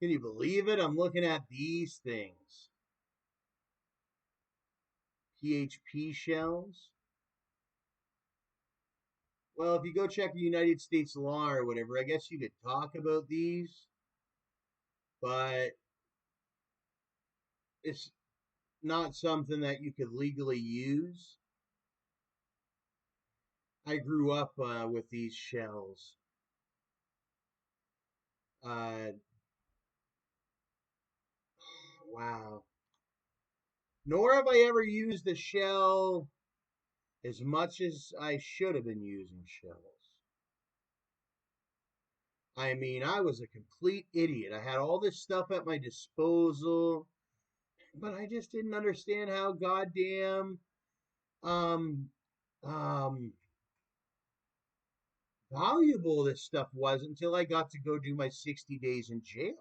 Can you believe it? I'm looking at these things. PHP shells. Well, if you go check the United States law or whatever, I guess you could talk about these, but it's not something that you could legally use. I grew up with these shells. Uh, wow. Nor have I ever used a shell as much as I should have been using shells. I mean, I was a complete idiot. I had all this stuff at my disposal, but I just didn't understand how goddamn um um valuable this stuff was until I got to go do my 60 days in jail.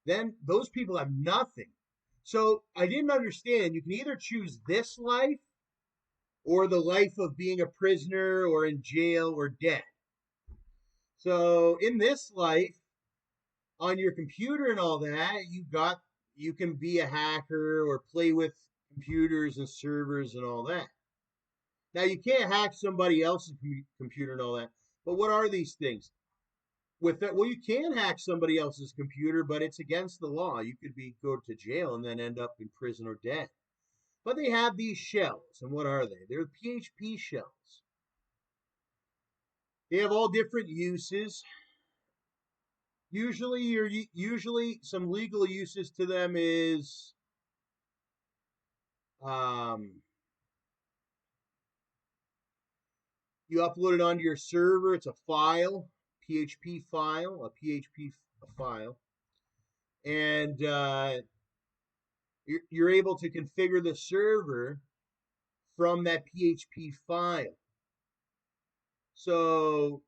Then those people have nothing. So I didn't understand. You can either choose this life or the life of being a prisoner or in jail or dead. So in this life, on your computer and all that, you can be a hacker or play with computers and servers and all that. Now you can't hack somebody else's computer and all that. But what are these things? With that, well, you can hack somebody else's computer, but it's against the law. You could be go to jail and then end up in prison or dead. But they have these shells, and what are they? They're PHP shells. They have all different uses. Usually some legal uses to them is um, you upload it onto your server. It's a file, PHP file, a PHP file, and you're able to configure the server from that PHP file. So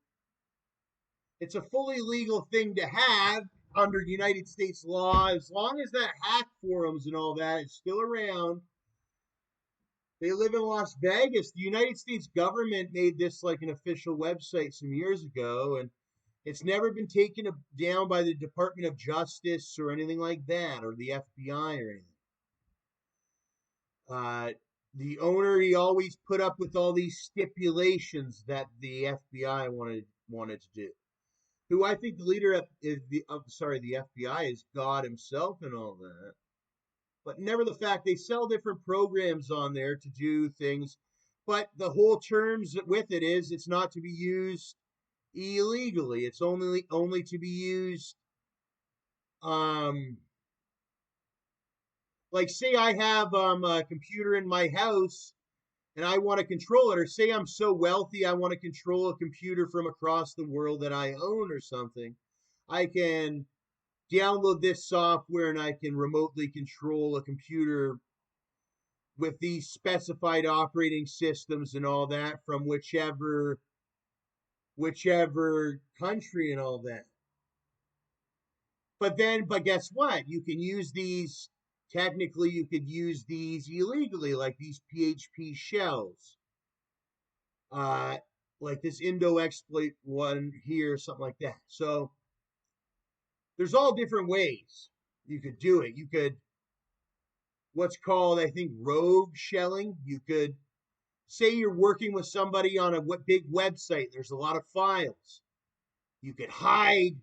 it's a fully legal thing to have under United States law, as long as that hack forums and all that is still around. They live in Las Vegas. The United States government made this like an official website some years ago, and it's never been taken down by the Department of Justice or anything like that, or the FBI or anything. Uh, the owner, he always put up with all these stipulations that the FBI wanted to do. Who I think the leader of the FBI is God himself and all that. But never the fact they sell different programs on there to do things. But the whole terms with it is it's not to be used illegally. It's only to be used um like say I have a computer in my house and I want to control it, or say I'm so wealthy I want to control a computer from across the world that I own or something. I can download this software and I can remotely control a computer with these specified operating systems and all that from whichever country and all that. But guess what? You can use these. Technically, you could use these illegally, like these PHP shells, uh, like this Indo exploit one here, something like that. So there's all different ways you could do it. You could what's called, I think, rogue shelling. You could say you're working with somebody on a big website. There's a lot of files. You could hide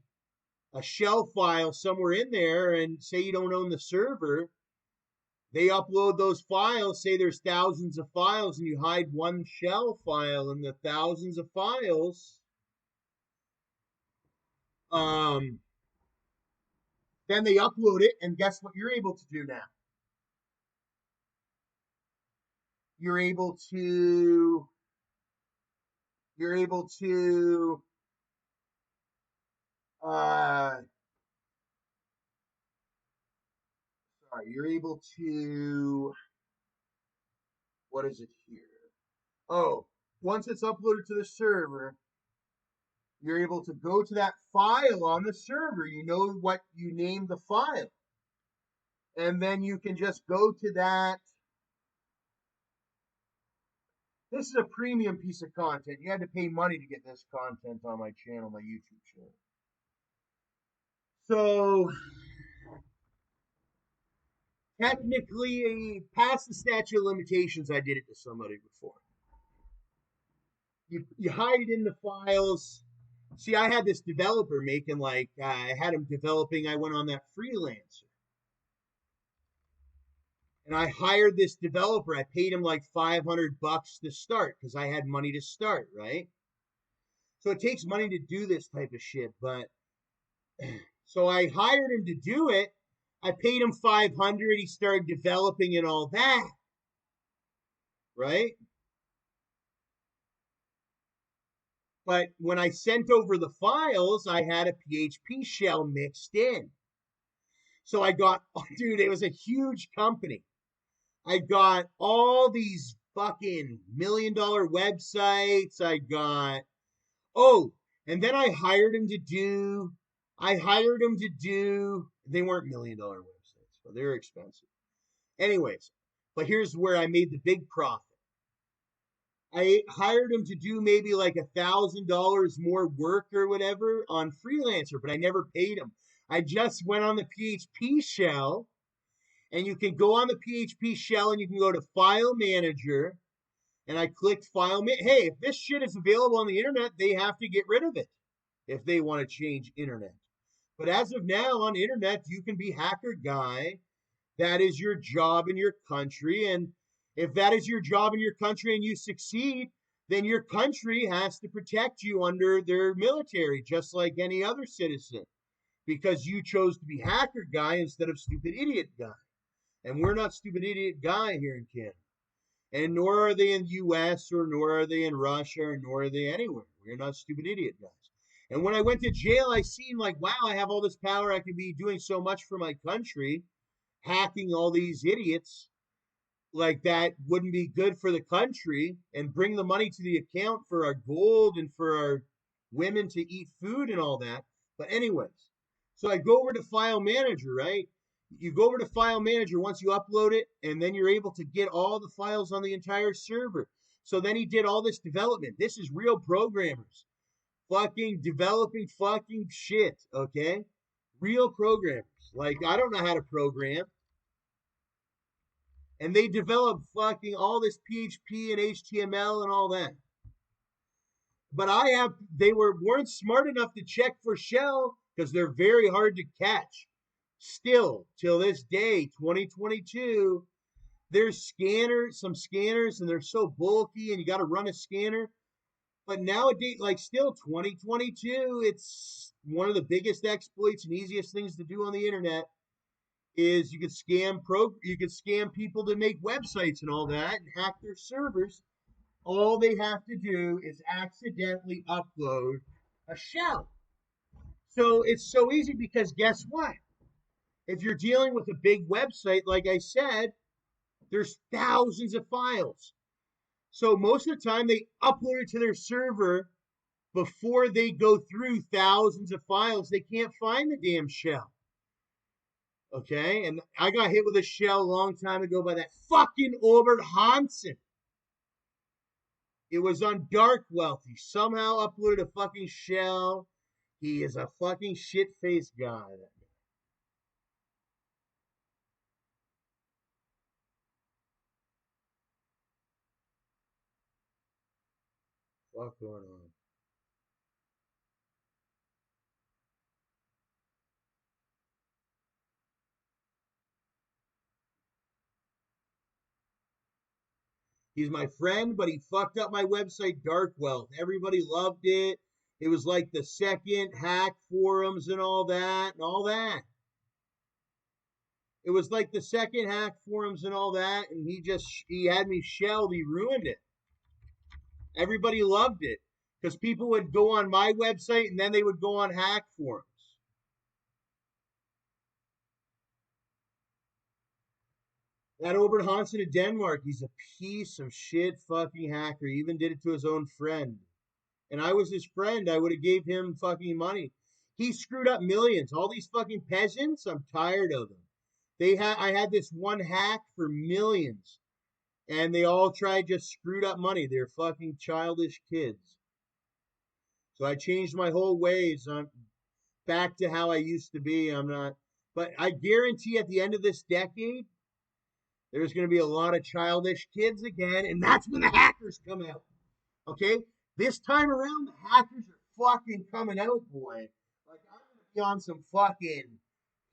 a shell file somewhere in there and say you don't own the server. They upload those files, say there's thousands of files, and you hide one shell file in the thousands of files. Um, then they upload it, and guess what you're able to do now? You're able to you're able to uh you're able to what is it here? Oh, once it's uploaded to the server, you're able to go to that file on the server. You know what you named the file. And then you can just go to that. This is a premium piece of content. You had to pay money to get this content on my channel, my YouTube channel. So Technically, past the statute of limitations, I did it to somebody before. You hide it in the files. See, I had this developer making like I had him developing. I went on that freelancer, and I hired this developer. I paid him like $500 to start because I had money to start, right? So it takes money to do this type of shit. But so I hired him to do it. I paid him 500. He started developing and all that, right? But when I sent over the files, I had a PHP shell mixed in. So I got, oh, dude, it was a huge company. I got all these fucking $1 million websites. I got, oh, and then I hired him to do, they weren't $1 million websites, but they're expensive. Anyways, but here's where I made the big profit. I hired him to do maybe like $1,000 more work or whatever on freelancer, but I never paid him. I just went on the PHP shell, and you can go on the PHP shell and you can go to File Manager, and I clicked Hey, if this shit is available on the internet, they have to get rid of it if they want to change internet. But as of now on internet, you can be hacker guy. That is your job in your country. And if that is your job in your country and you succeed, then your country has to protect you under their military, just like any other citizen, because you chose to be hacker guy instead of stupid idiot guy. And we're not stupid idiot guy here in Canada. And nor are they in the US, or nor are they in Russia, or nor are they anywhere. We're not stupid idiot guys. And when I went to jail, I seen like, wow, I have all this power. I could be doing so much for my country, hacking all these idiots. Like that wouldn't be good for the country, and bring the money to the account for our gold and for our women to eat food and all that. But anyways, so I go over to File Manager, right? You go over to File Manager once you upload it, and then you're able to get all the files on the entire server. So then he did all this development. This is real programmers fucking developing fucking shit, okay? Real programmers. Like, I don't know how to program. And they developed fucking all this PHP and HTML and all that. But they weren't smart enough to check for shell, because they're very hard to catch. Still, till this day, 2022, there's some scanners, and they're so bulky, and you got to run a scanner. But nowadays, like still 2022, it's one of the biggest exploits and easiest things to do on the internet is you could scam people to make websites and all that and hack their servers. All they have to do is accidentally upload a shell. So it's so easy, because guess what? If you're dealing with a big website, like I said, there's thousands of files. So most of the time they upload it to their server before they go through thousands of files. They can't find the damn shell. Okay, and I got hit with a shell a long time ago by that fucking Obert Hansen. It was on Dark Wealth. He somehow uploaded a fucking shell. He is a fucking shit-faced guy. What's going on? He's my friend, but he fucked up my website, Dark Wealth. Everybody loved it. It was like the second hack forums and all that and all that. It was like the second hack forums and all that, and he had me shelled. He ruined it. Everybody loved it because people would go on my website and then they would go on hack forums. That Obert Hansen in Denmark, he's a piece of shit fucking hacker. He even did it to his own friend. And I was his friend. I would have gave him fucking money. He screwed up millions. All these fucking peasants, I'm tired of them. I had this one hack for millions, and they all just screwed up money. They're fucking childish kids. So I changed my whole ways. I'm back to how I used to be. I'm not, but I guarantee at the end of this decade, There's going to be a lot of childish kids again, and that's when the hackers come out. Okay, this time around, the hackers are fucking coming out, boy. Like I'm gonna be on some fucking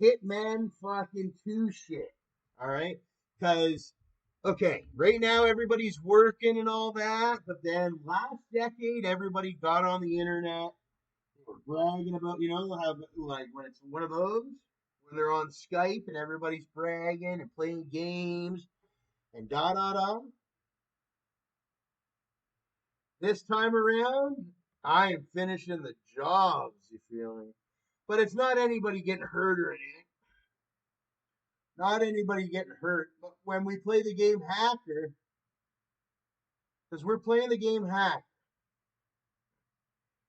Hitman fucking 2 shit. All right, because okay, right now everybody's working and all that, but then last decade everybody got on the internet, they were bragging about, how like when it's one of those when they're on Skype and everybody's bragging and playing games and da da da. This time around, I am finishing the jobs, you feel me? But it's not anybody getting hurt or anything. Not anybody getting hurt. But when we play the game Hacker, because we're playing the game Hack,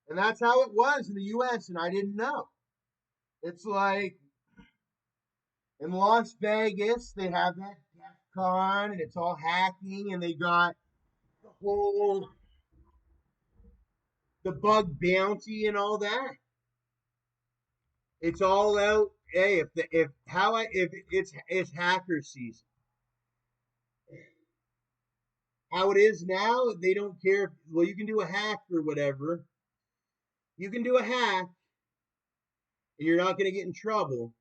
and that's how it was in the US, and I didn't know. It's like in Las Vegas, they have that DEF CON, and it's all hacking, and they got the whole the bug bounty and all that. It's all out. Hey, if it's hacker season. How it is now, they don't care. Well, you can do a hack or whatever. You can do a hack, and you're not going to get in trouble.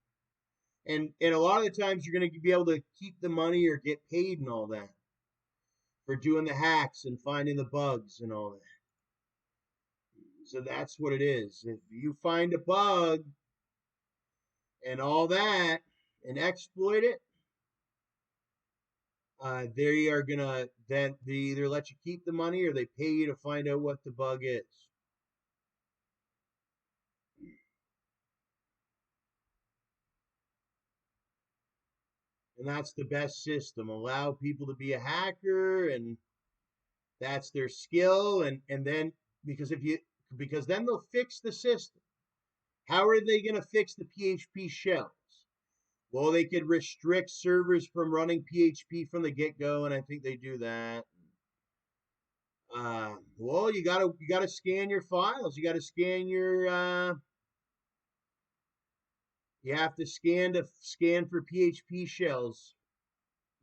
And a lot of the times, you're going to be able to keep the money or get paid and all that for doing the hacks and finding the bugs and all that. So that's what it is. If you find a bug and all that and exploit it, they are gonna then they either let you keep the money or they pay you to find out what the bug is. And that's the best system. Allow people to be a hacker, and that's their skill. And then because then they'll fix the system. How are they going to fix the PHP shells? Well, they could restrict servers from running PHP from the get go, and I think they do that. Well, you gotta scan your files. You have to scan for PHP shells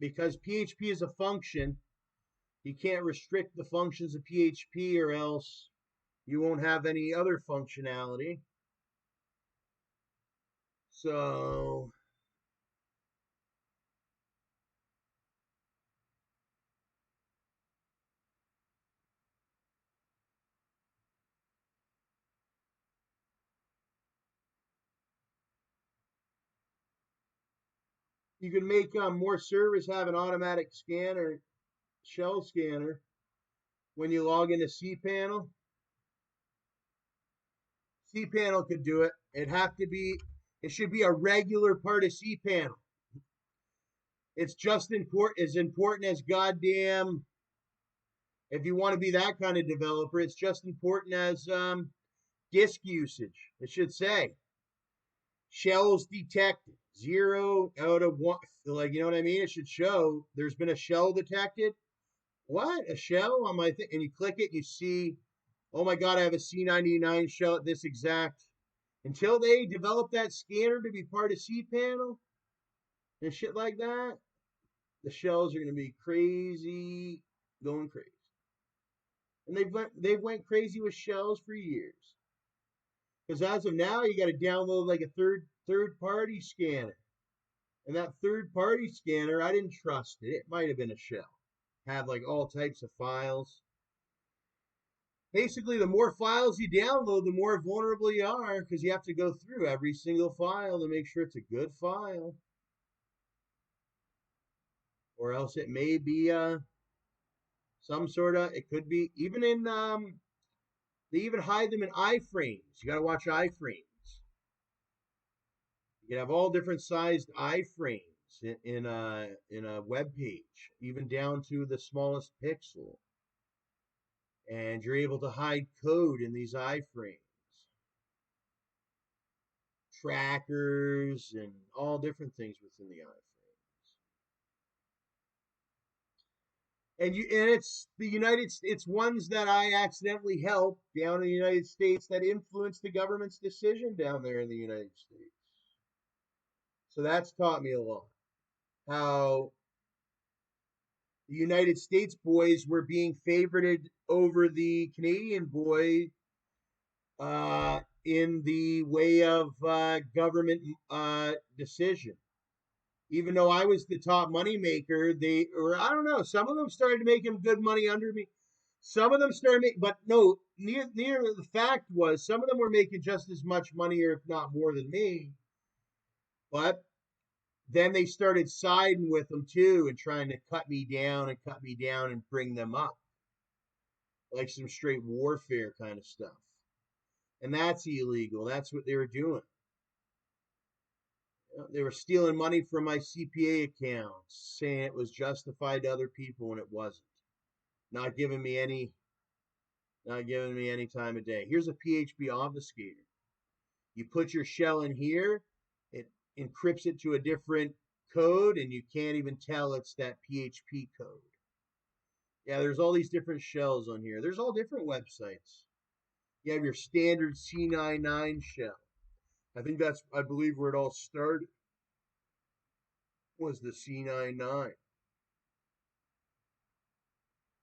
because PHP is a function. You can't restrict the functions of PHP or else you won't have any other functionality. So you can make more servers have an automatic scanner, shell scanner, when you log into cPanel. cPanel could do it. It should be a regular part of cPanel. It's just as important as goddamn. If you want to be that kind of developer, it's just important as disk usage. It should say shells detected 0 out of 1. Like, you know what I mean? It should show there's been a shell detected. What? A shell on my thing? And you click it, you see, oh my God, I have a C99 shell at this exact. Until they develop that scanner to be part of cPanel and shit like that, the shells are going to be crazy, going crazy. And they've went crazy with shells for years. Because as of now, you got to download like a third party scanner, and that third party scanner, I didn't trust it. It might have been a shell. Have like all types of files. Basically, the more files you download, the more vulnerable you are because you have to go through every single file to make sure it's a good file, or else it may be some sort of. It could be even in. They even hide them in iframes. You got to watch iframes. You can have all different sized iframes in a web page, even down to the smallest pixel, and you're able to hide code in these iframes, trackers, and all different things within the iframes. And it's the it's ones that I accidentally helped down in the United States that influenced the government's decision down there in the United States. So that's taught me a lot. How The United States boys were being favored over the Canadian boy in the way of government decision. Even though I was the top money maker, they, or I don't know, some of them started to make him good money under me. Some of them started making, but no, near the fact was some of them were making just as much money, or if not more than me. But then they started siding with them too and trying to cut me down and bring them up, like some straight warfare kind of stuff. And that's illegal. That's what they were doing. They were stealing money from my CPA accounts, saying it was justified to other people when it wasn't. Not giving me any, not giving me any time of day. Here's a PHP obfuscator. You put your shell in here, it encrypts it to a different code, and you can't even tell it's that PHP code. Yeah, there's all these different shells on here. There's all different websites. You have your standard C99 shell. I believe where it all started was the C99.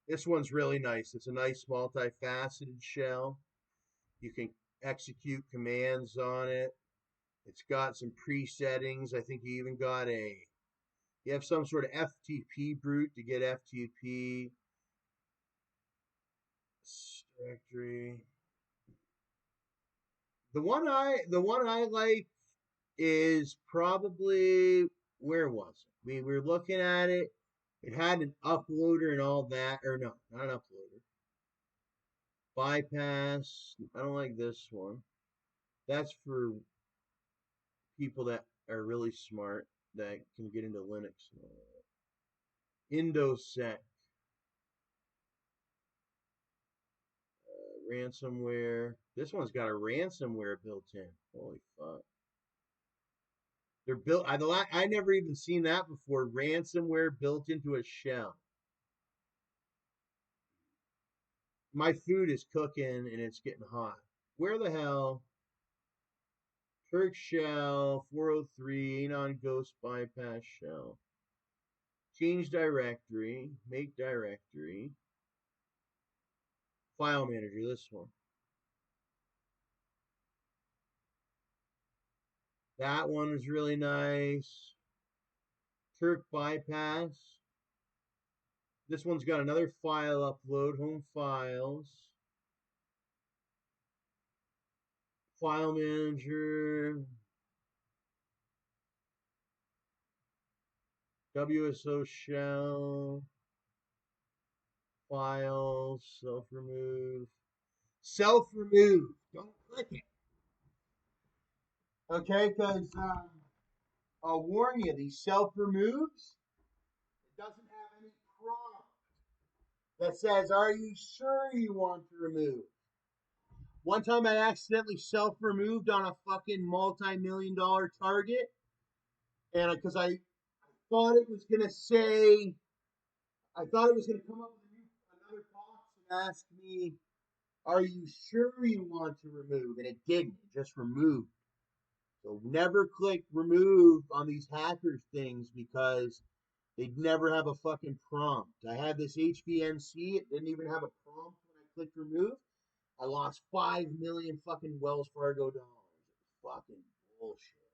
This one's really nice. It's a nice multifaceted shell. You can execute commands on it. It's got some pre-settings. I think you even got you have some sort of FTP brute to get FTP. Directory. The one I like is probably, where was it? We were looking at it. It had an uploader and all that, or no, not an uploader. Bypass. I don't like this one. That's for people that are really smart that can get into Linux. Indosec. Ransomware. This one's got a ransomware built in. Holy fuck. They're built. I never even seen that before. Ransomware built into a shell. My food is cooking and it's getting hot. Where the hell? Turk shell 403 Anon Ghost bypass shell. Change directory. Make directory. File manager. This one. That one is really nice. Turk bypass. This one's got another file upload. Home files. File manager. WSO shell. Files. Self remove. Self remove. Don't click it. Okay, because I'll warn you, these self removes, it doesn't have any prompt that says, "Are you sure you want to remove?" One time I accidentally self removed on a fucking multi-million dollar target, and because I thought it was gonna say, I thought it was gonna come up with another box and ask me, "Are you sure you want to remove?" And it didn't. It just removed. So never click remove on these hackers things because they'd never have a fucking prompt. I had this HVNC. It didn't even have a prompt when I clicked remove. I lost 5 million fucking Wells Fargo dollars. It was fucking bullshit.